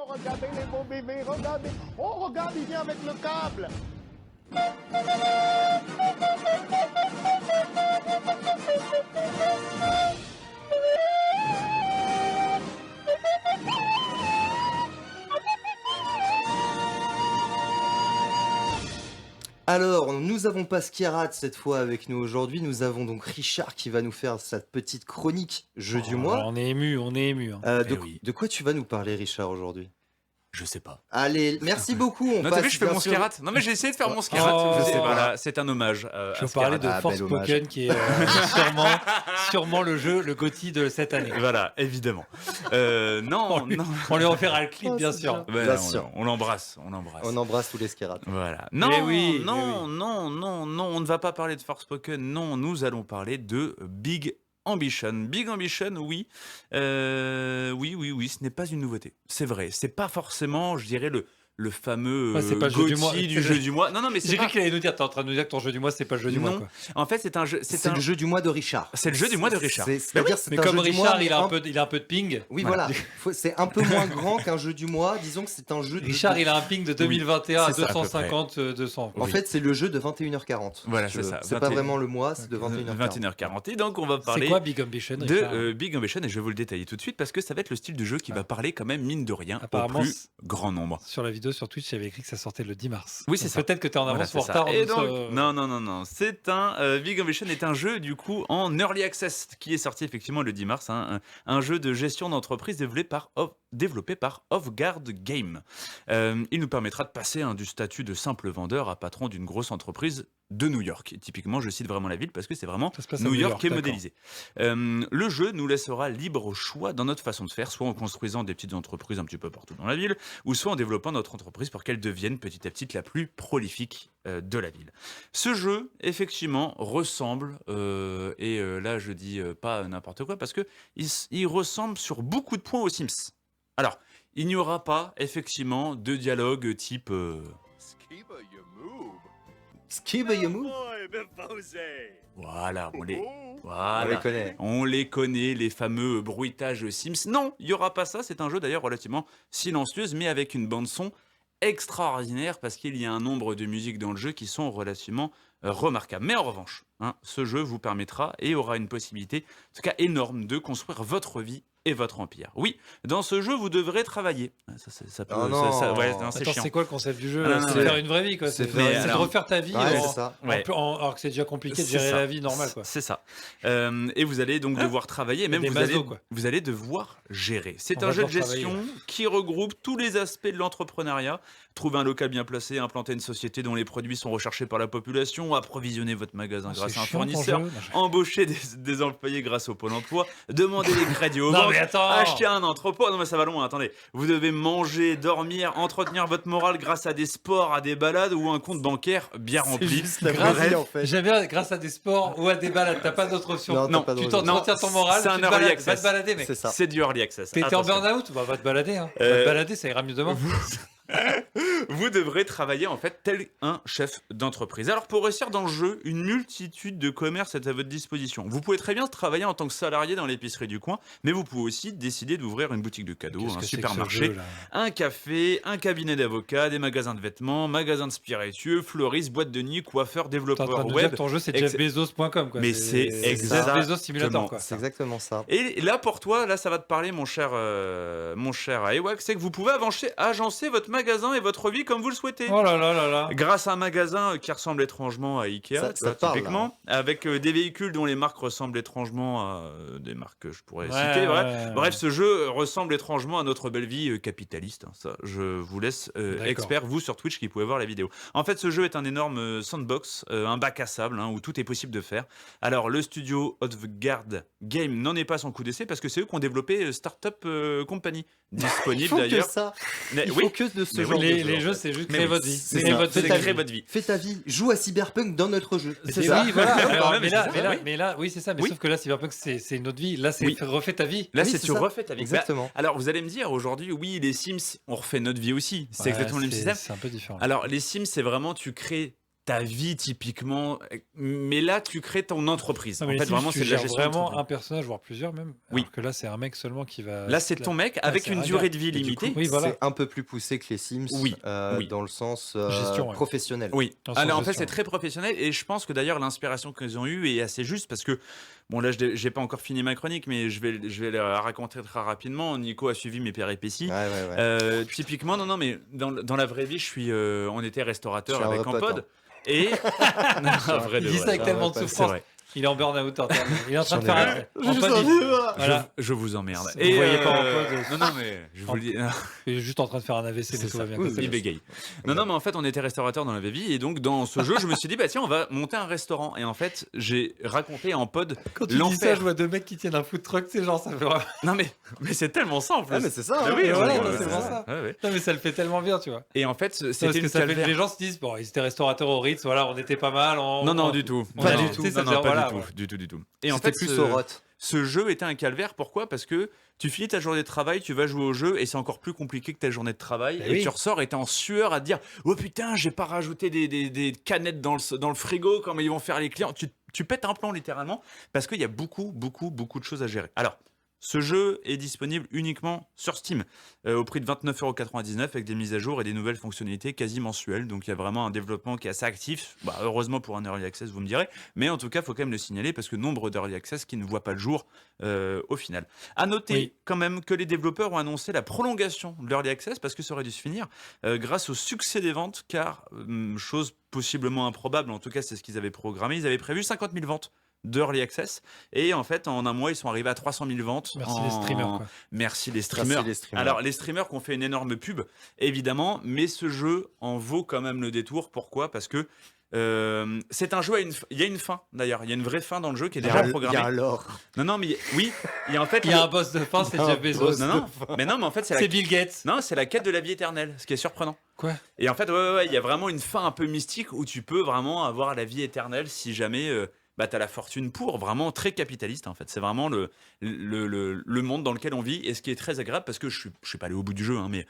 Oh, regardez les beaux bébés, regardez. Oh, regarde, il vient avec le câble. Alors, nous avons pas Skirat cette fois avec nous aujourd'hui. Nous avons donc Richard qui va nous faire sa petite chronique jeu du mois. On est ému, hein. De quoi tu vas nous parler, Richard, aujourd'hui? Je sais pas. Allez, merci beaucoup. Non, t'as vu, je fais mon Skirat. Non, mais j'ai essayé de faire mon Skirat. Voilà, c'est un hommage. Je parlais de Forspoken qui est sûrement le jeu, le GOTY de cette année. Voilà, évidemment. Non. On lui refera le clip, bien sûr. Bien sûr. On l'embrasse. On embrasse tous les Skirats. Voilà. Non, On ne va pas parler de Forspoken. Non, nous allons parler de Big Ambition. Big Ambition, oui. Oui, ce n'est pas une nouveauté. C'est vrai. C'est pas forcément, je dirais, le fameux c'est pas le jeu du mois. GOTY du jeu du mois. Non, mais c'est J'ai pas... cru qu'il allait nous dire, t'es en train de nous dire que ton jeu du mois, c'est pas le jeu du mois, quoi. En fait, c'est un jeu. C'est le jeu du mois de Richard. C'est le jeu du mois de Richard. C'est-à-dire, c'est Mais un comme jeu du Richard, mois, il a un peu de ping. Oui, voilà. C'est un peu moins grand qu'un jeu du mois. Disons que c'est un jeu. Richard, il a un ping de 2021 à c'est ça, à peu 250, 200. En fait, c'est le jeu de 21h40. Voilà, c'est ça. C'est pas vraiment le mois, c'est de 21h40. 21h40. Et donc, on va parler C'est quoi Big Ambition, Richard de Big Ambition, et je vais vous le détailler tout de suite parce que ça va être le style de jeu qui va parler quand même, mine de rien, au Apparemment, plus grand nombre. Sur la vidéo sur Twitch, il y avait écrit que ça sortait le 10 mars. Oui, c'est Donc ça. Peut-être que tu es en avance Voilà, ou en c'est ça. retard. Et donc, non. C'est un Big Ambition est un jeu du coup en early access qui est sorti effectivement le 10 mars. Un jeu de gestion d'entreprise développé par Off-Guard Game. Il nous permettra de passer du statut de simple vendeur à patron d'une grosse entreprise de New York. Et typiquement, je cite vraiment la ville parce que c'est vraiment New York qui est modélisé. Le jeu nous laissera libre choix dans notre façon de faire, soit en construisant des petites entreprises un petit peu partout dans la ville, ou soit en développant notre entreprise pour qu'elle devienne petit à petit la plus prolifique de la ville. Ce jeu, effectivement, ressemble, et là je dis pas n'importe quoi, parce que il ressemble sur beaucoup de points aux Sims. Alors, il n'y aura pas, effectivement, de dialogue type... Skiba Yamu. Voilà, On les connaît. On les connaît, les fameux bruitages Sims. Non, il n'y aura pas ça. C'est un jeu d'ailleurs relativement silencieuse, mais avec une bande-son extraordinaire parce qu'il y a un nombre de musiques dans le jeu qui sont relativement remarquables. Mais en revanche, ce jeu vous permettra et aura une possibilité, en tout cas énorme, de construire votre vie et votre empire. Oui, dans ce jeu, vous devrez travailler. Ça peut... c'est Attends, chiant. c'est quoi le concept du jeu Non, C'est faire une vraie vie, quoi. C'est de refaire ta vie. Ouais, c'est ça. Alors que c'est déjà compliqué de gérer la vie normale, quoi. C'est ça. Et vous allez donc devoir travailler, et même vous allez devoir gérer. C'est un jeu de gestion qui regroupe tous les aspects de l'entrepreneuriat. Trouver un local bien placé, implanter une société dont les produits sont recherchés par la population, approvisionner votre magasin grâce à un fournisseur, embaucher des employés grâce au Pôle emploi, demander les crédits aux banques, acheter un entrepôt. Non mais ça va loin, attendez. Vous devez manger, dormir, entretenir votre morale grâce à des sports, à des balades ou un compte bancaire bien rempli. J'aime bien grâce à des sports ou à des balades. T'as pas d'autre option. Non, tu t'entretiens ton moral. C'est un early access. Va te balader, mec. C'est du early access. T'es en burn-out, va te balader. Va te balader, ça ira mieux demain. Vous devrez travailler en fait tel un chef d'entreprise. Alors pour réussir dans le jeu, une multitude de commerces est à votre disposition. Vous pouvez très bien travailler en tant que salarié dans l'épicerie du coin, mais vous pouvez aussi décider d'ouvrir une boutique de cadeaux, un supermarché, un café, un cabinet d'avocats, des magasins de vêtements, magasins de spiritueux, fleuristes, boîtes de nuit, coiffeurs, développeurs web. Ton jeu c'est jeffbezos.com, quoi. Mais c'est exactement Jeff Bezos Simulator, quoi. C'est exactement ça. Et là pour toi, là ça va te parler mon cher Ewak, c'est que vous pouvez agencer votre magasin et votre vie comme vous le souhaitez. Oh là là là là. Grâce à un magasin qui ressemble étrangement à Ikea, typiquement, avec des véhicules dont les marques ressemblent étrangement à des marques que je pourrais citer. Bref, ce jeu ressemble étrangement à notre belle vie capitaliste. Ça, je vous laisse expert, vous sur Twitch qui pouvez voir la vidéo. En fait, ce jeu est un énorme sandbox, un bac à sable où tout est possible de faire. Alors, le studio Off-Guard Game n'en est pas son coup d'essai parce que c'est eux qui ont développé Startup Company, disponible d'ailleurs. Il faut que de ce genre les jeux, c'est juste créer votre vie. Créer votre vie. Fais ta vie. Joue à Cyberpunk dans notre jeu. C'est ça. Oui, voilà. Mais là, oui, c'est ça. Mais sauf que là, Cyberpunk, c'est une autre vie. Là, c'est refais ta vie. Là, c'est tu refais ta vie. Exactement. Alors, vous allez me dire, aujourd'hui, oui, les Sims, on refait notre vie aussi. C'est exactement le même système. C'est un peu différent. Alors, les Sims, c'est vraiment, tu crées ta vie typiquement, mais là tu crées ton entreprise. Non, En mais fait, les vraiment, Sims, c'est tu de la gères gestion vraiment d'entreprise. un personnage, voire plusieurs même. Oui. Alors que là, c'est un mec seulement qui va. Là, c'est ton mec avec c'est une un durée gars. de vie Et du limitée. Oui, voilà. C'est un peu plus poussé que les Sims, Oui, oui. dans le sens Gestion, ouais. professionnel. Oui, Dans le alors sens en fait gestion. c'est très professionnel et je pense que d'ailleurs l'inspiration qu'ils ont eue est assez juste parce que, bon là j'ai pas encore fini ma chronique mais je vais la raconter très rapidement. Nico a suivi mes péripéties. Ouais. Typiquement, non, mais dans la vraie vie, on était restaurateur Je suis un avec vrai pote, Ampod. Et. Non, vrai de Il dit vrai. ça avec ça tellement va de pas, C'est souffrance. vrai. Il est en burn-out. Il est en train de J'en ai faire un. marre. Ampod, il- Voilà. Je vous emmerde. Vous voyez pas Ampod, Non, mais je vous le dis. Il est juste en train de faire un AVC, mais C'est tout ça. va bien. Oui, passer. il bégaye. Non, mais en fait, on était restaurateur dans la vraie vie. Et donc, dans ce jeu, je me suis dit, bah tiens, on va monter un restaurant. Et en fait, j'ai raconté en pod Quand tu dis ça, l'enfer. je vois deux mecs qui tiennent un food truck, c'est genre, ça fait vraiment. Non, mais c'est tellement simple. Ah, mais c'est ça. Ah hein. oui, voilà, ouais, c'est ouais, vraiment ouais. ça. Ouais, ouais. Non, mais ça le fait tellement bien, tu vois. Et en fait, Parce c'était que une ça fait, calvaire. les gens se disent, bon, ils étaient restaurateurs au Ritz, voilà, on était pas mal. Non, du tout. Pas Non, du non, tout. non, Ça non, veut dire, pas voilà, du ouais. tout, du tout. Et en C'était fait, plus au rot. ce jeu était un calvaire. Pourquoi ? Parce que tu finis ta journée de travail, tu vas jouer au jeu et c'est encore plus compliqué que ta journée de travail. Eh Et oui. tu ressors et t'es en sueur à te dire oh putain, j'ai pas rajouté des canettes dans le frigo, comment ils vont faire les clients. Tu pètes un plomb littéralement parce qu'il y a beaucoup de choses à gérer. Alors, ce jeu est disponible uniquement sur Steam au prix de 29,99€ avec des mises à jour et des nouvelles fonctionnalités quasi mensuelles. Donc il y a vraiment un développement qui est assez actif. Bah, heureusement pour un Early Access, vous me direz. Mais en tout cas, il faut quand même le signaler parce que nombre d'Early Access qui ne voient pas le jour au final. À noter Oui. quand même que les développeurs ont annoncé la prolongation de l'Early Access parce que ça aurait dû se finir grâce au succès des ventes car, chose possiblement improbable, en tout cas c'est ce qu'ils avaient programmé, ils avaient prévu 50 000 ventes d'Early Access et en fait en un mois ils sont arrivés à 300 000 ventes. Merci les streamers, quoi. Merci les streamers. les streamers. Alors les streamers qui ont fait une énorme pub évidemment, mais ce jeu en vaut quand même le détour. Pourquoi ? Parce que c'est un jeu il y a une fin d'ailleurs, il y a une vraie fin dans le jeu qui est Il y déjà a il y programmée. a l'or. Non mais oui, il y a en fait Il y a un boss de fin, c'est Un Jeff Bezos. boss. non, mais en fait c'est C'est Bill Gates. non, c'est la quête de la vie éternelle, ce qui est surprenant. Quoi ? Et en fait, ouais, il y a vraiment une fin un peu mystique où tu peux vraiment avoir la vie éternelle si jamais bah, tu as la fortune pour, vraiment très capitaliste en fait. C'est vraiment le monde dans lequel on vit et ce qui est très agréable parce que je suis pas allé au bout du jeu, hein, mais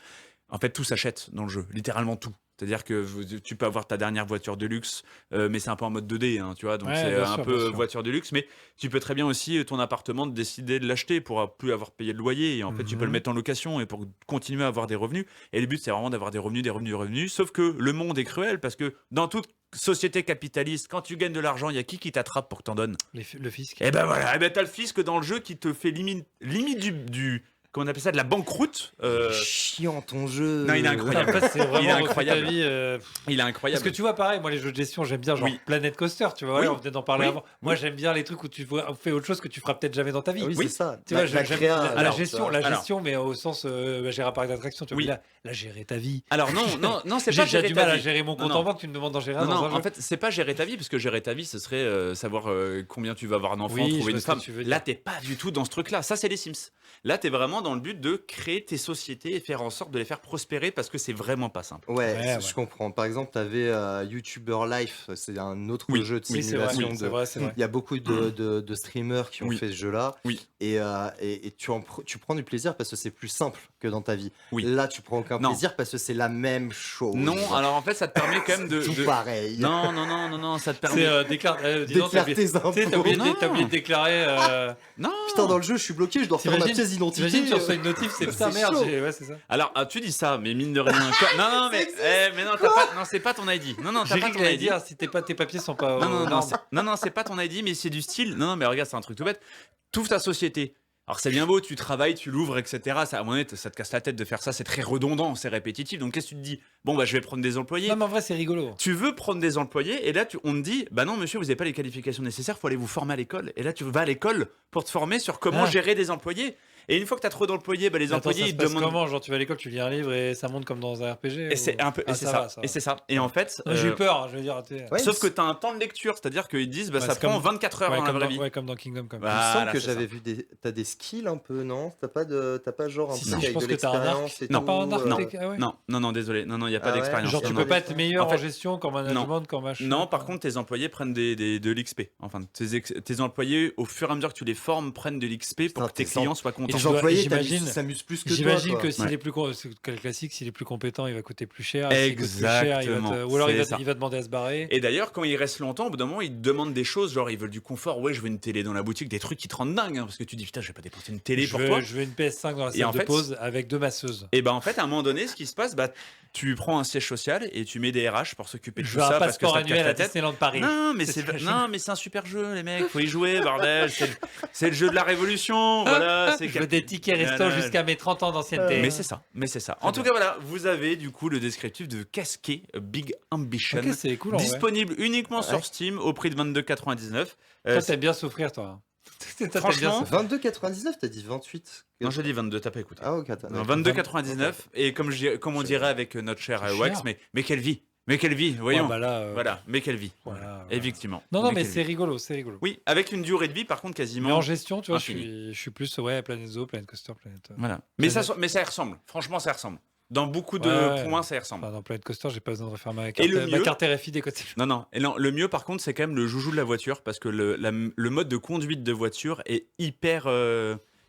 en fait tout s'achète dans le jeu, littéralement tout. C'est-à-dire que tu peux avoir ta dernière voiture de luxe, mais c'est un peu en mode 2D, hein, tu vois, donc Ouais, c'est bien un sûr, peu bien sûr. voiture de luxe, mais tu peux très bien aussi, ton appartement, décider de l'acheter pour plus avoir payé le loyer, et en fait tu peux le Mhm. mettre en location et pour continuer à avoir des revenus, et le but c'est vraiment d'avoir des revenus, sauf que le monde est cruel, parce que dans toute société capitaliste, quand tu gagnes de l'argent, il y a qui t'attrape pour que t'en donnes ? Le fisc. Et ben voilà, et ben t'as le fisc dans le jeu qui te fait limite du comment on appelle ça, de la banqueroute. Chiant ton jeu. Non, il est incroyable. Après, c'est vraiment Il est refait incroyable. ta vie. Il est incroyable. Parce que tu vois, pareil, moi, les jeux de gestion, j'aime bien, genre Oui. Planet Coaster, tu vois, Oui. on venait d'en parler Oui. avant. Moi, j'aime bien les trucs où tu fais autre chose que tu feras peut-être jamais dans ta vie. Ah oui, Oui. c'est ça. Tu vois, La j'aime créa, la alors, gestion, ça. gestion, mais au sens gérer un parc d'attractions. Tu vois, Oui. mais là, gérer ta vie. Alors non, c'est J'ai pas déjà gérer du ta mal à vie. gérer mon compte Non, en non. banque, tu me demandes d'en gérer un Non, dans non, un en jeu. fait, c'est pas gérer ta vie, parce que gérer ta vie, ce serait savoir combien tu vas avoir un enfant, Oui, je trouver vois une ce que femme. tu veux dire. Là, t'es pas du tout dans ce truc-là. Ça, c'est les Sims. Là, t'es vraiment dans le but de créer tes sociétés et faire en sorte de les faire prospérer, parce que c'est vraiment pas simple. Ouais, Ouais, je ouais. comprends. Par exemple, tu avais YouTuber Life, c'est un autre Oui. jeu de Oui, c'est vrai, simulation. c'est vrai, c'est vrai. Il y a beaucoup de streamers qui ont Oui. fait ce jeu-là. Oui. Et tu prends du plaisir parce que c'est plus simple que dans ta vie. Oui. Là, tu prends aucun Non. plaisir parce que c'est la même chose. Non, alors en fait, ça te permet quand même Tout pareil. Non, ça te permet. C'est déclare. Dis donc, Déclare t'as tes impôts. oublié- t'as oublié Non. t'as oublié de déclarer. Non. Putain, dans le jeu, je suis bloqué, je dois faire ma T'imagines pièce d'identité. T'imagines, tu reçois une notif, c'est putain, C'est merde. chaud. Ouais, c'est ça. Alors, tu dis ça, mais mine de rien. Non, mais, mais non, non, c'est pas ton ID. Non, t'as J'ai pas cru ton qu'il allait ID. dire si tes papiers sont pas. Non, c'est pas ton ID, mais c'est du style. Non, mais regarde, c'est un truc tout bête. T'ouvres ta société. Alors, c'est bien beau, tu travailles, tu l'ouvres, etc. Ça, à un moment donné, ça te casse la tête de faire ça. C'est très redondant, c'est répétitif. Donc, qu'est-ce que tu te dis ? Bon, bah, je vais prendre des employés. Non, mais en vrai, c'est rigolo. Tu veux prendre des employés, et là, on te dit, bah non, monsieur, vous n'avez pas les qualifications nécessaires, faut aller vous former à l'école. Et là, tu vas à l'école pour te former sur comment Ah. gérer des employés. Et une fois que tu as trop d'employés, bah, les Attends, employés, ça ils se te passe demandent. comment ? Genre, tu vas à l'école, tu lis un livre et ça monte comme dans un RPG Et c'est un peu, Ah, et c'est ça ça, va, ça et va. c'est ça. Et en fait, J'ai eu peur, je veux dire. tu sais. Ouais, sauf que tu as un temps de lecture, c'est-à-dire qu'ils disent, bah, Ouais, ça c'est prend comme- 24 heures Ouais, dans la comme vraie dans, vie. ouais, comme dans Kingdom Come. Il me Voilà, semble que c'est j'avais ça. vu t'as des skills un peu, non? T'as pas genre un Si, truc si, je avec pense de que t'as un arc. l'expérience et Non, tout, pas un arc. non. Ah ouais. Non, désolé. Non, il n'y a pas Ah ouais, d'expérience. Genre, tu Non, peux pas être meilleur En fait- en gestion, qu'en management, qu'en machin. Non, par contre, tes employés prennent de l'XP. Enfin, tes employés, au fur et à mesure que tu les formes, prennent de l'XP pour Putain, que tes tes clients soient Et contents. tes employés s'amusent plus que toi. J'imagine que le classique, s'il est plus compétent, il va coûter plus cher. Exactement. Ou alors il va demander à se barrer. Et d'ailleurs, quand il reste longtemps, au bout d'un moment, ils te demandent des choses, genre ils veulent du confort. Ouais, je veux une télé dans la boutique, des trucs qui te rendent dingue, parce que tu dis putain, je vais pas dépenser une télé pour toi. Je veux une PS5 dans la salle de pause avec 2 masseuses. Et en fait, à un moment donné, ce qui se passe, tu prends un siège social et tu mets des RH pour s'occuper de tout ça parce que ça te casse la tête. Disneyland Paris. Non, mais c'est un super jeu, les mecs. Faut y jouer, bordel. C'est le jeu de la révolution. Voilà. Je veux des tickets resto jusqu'à mes 30 ans d'ancienneté. Mais c'est ça. En tout cas, voilà, vous avez du coup le descriptif de Casquet Big Ambition. Okay, c'est cool, disponible uniquement sur Steam au prix de 22,99. Toi, t'aimes bien souffrir, toi. Franchement, 22,99, t'as dit 28. Non, j'ai dit 22, t'as pas écouté. Ah, ok. 22,99. Et comme on dirait avec notre cher Wax, mais quelle vie! Mais quelle vie, voyons. Voilà, mais quelle vie. Voilà. Effectivement. Non, mais c'est rigolo, Oui, avec une durée de vie, par contre, quasiment. Mais en gestion, tu vois, je suis plus Planet Zoo, Planet Coaster, Planet. Voilà. Mais ça y ressemble. Franchement, ça y ressemble. Dans beaucoup de points, ça y ressemble. Dans Planet Coaster, j'ai pas besoin de refaire ma carte RFID des côtés. Non. Et le mieux, par contre, c'est quand même le joujou de la voiture, parce que le mode de conduite de voiture est hyper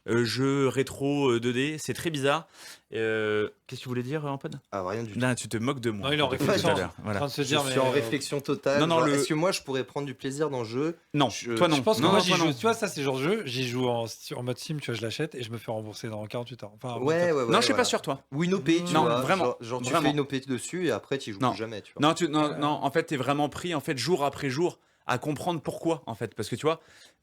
jeu rétro 2D. C'est très bizarre. Qu'est-ce que tu voulais dire, Ampad ? Rien du tout. Là, tu te moques de moi. Non, il est en réflexion. Voilà. Je suis en réflexion totale. Est-ce que moi, je pourrais prendre du plaisir dans le jeu ? Non, toi non. Je pense que moi, j'y joue. Tu vois, ça, c'est le genre de jeu. J'y joue en mode sim, tu vois, je l'achète et je me fais rembourser dans 48 heures. Enfin, ouais. Non, je suis pas sûr, toi. Ou une OP, tu vois. Vraiment. Genre, tu fais une OP dessus et après, tu joues plus jamais, tu vois. Non, en fait, t'es vraiment pris, en fait, jour après jour, à comprendre pourquoi, en fait. Parce que tu vois,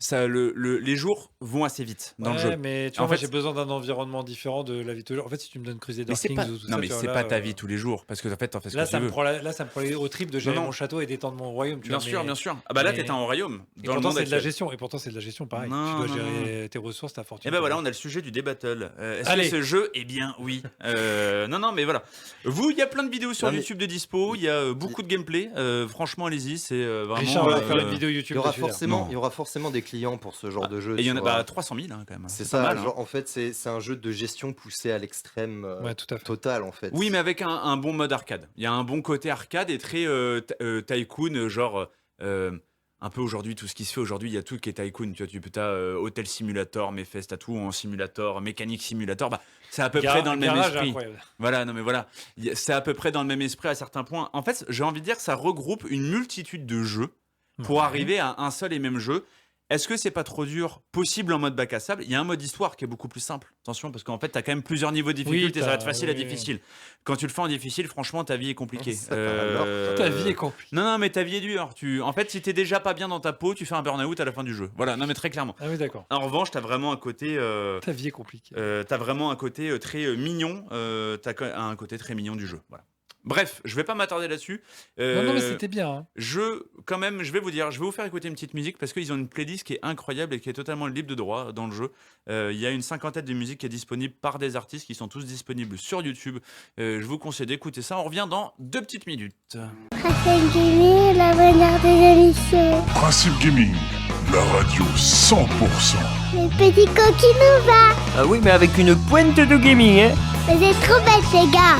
les jours vont assez vite dans le jeu. Mais tu vois, moi, j'ai besoin d'un environnement différent de la vie de tous les jours. En fait, si tu me donnes Crusader Kings ou tout ça. Non, mais c'est pas ta vie tous les jours. Parce que en fait, t'en fais ce que tu veux. Là, ça me prend au trip de gérer mon château et d'étendre mon royaume. Bien sûr. Ah bah là, t'es en royaume. Et pourtant, c'est de la gestion. Et pourtant, c'est de la gestion, pareil. Tu dois gérer tes ressources, ta fortune. Et ben voilà, on a le sujet du D-Battle. Est-ce que ce jeu, eh bien, oui. Non, mais voilà. Il y a plein de vidéos sur YouTube de dispo. Il y a beaucoup de gameplay. Franchement, allez-y. C'est vraiment. Richard va faire une vidéo YouTube. Il y aura forcément des clients pour ce genre de jeu. Et il y en a 300 000 quand même. C'est ça. En fait, c'est un jeu de gestion poussé à l'extrême total, en fait. Oui, mais avec un bon mode arcade. Il y a un bon côté arcade et très tycoon, genre. Un peu aujourd'hui, tout ce qui se fait aujourd'hui, il y a tout qui est tycoon. Tu as Hotel Simulator, Mayfest, t'as tout en simulator, mécanique simulator. C'est à peu près dans le même esprit. Incroyable. Voilà, non mais voilà. C'est à peu près dans le même esprit à certains points. En fait, j'ai envie de dire que ça regroupe une multitude de jeux pour arriver à un seul et même jeu. Est-ce que c'est pas trop dur, possible en mode bac à sable ? Il y a un mode histoire qui est beaucoup plus simple. Attention, parce qu'en fait, tu as quand même plusieurs niveaux de difficulté. Ça va être facile à difficile. Quand tu le fais en difficile, franchement, ta vie est compliquée. Ta vie est compliquée. Non, mais ta vie est dure. En fait, si t'es déjà pas bien dans ta peau, tu fais un burn-out à la fin du jeu. Voilà, non, mais très clairement. Ah oui, d'accord. En revanche, t'as vraiment un côté. Ta vie est compliquée. T'as vraiment un côté très mignon. T'as un côté très mignon du jeu. Voilà. Bref, je vais pas m'attarder là-dessus. Non, mais c'était bien. Hein. Je vais vous faire écouter une petite musique parce qu'ils ont une playlist qui est incroyable et qui est totalement libre de droit dans le jeu. Il y a une cinquantaine de musiques qui est disponible par des artistes qui sont tous disponibles sur YouTube. Je vous conseille d'écouter ça. On revient dans 2 petites minutes. Principe Gaming, la manière des émissions. Principe Gaming, la radio 100%. Les petits coquins nous va. Ah oui, mais avec une pointe de gaming, hein. Vous êtes trop bêtes, les gars.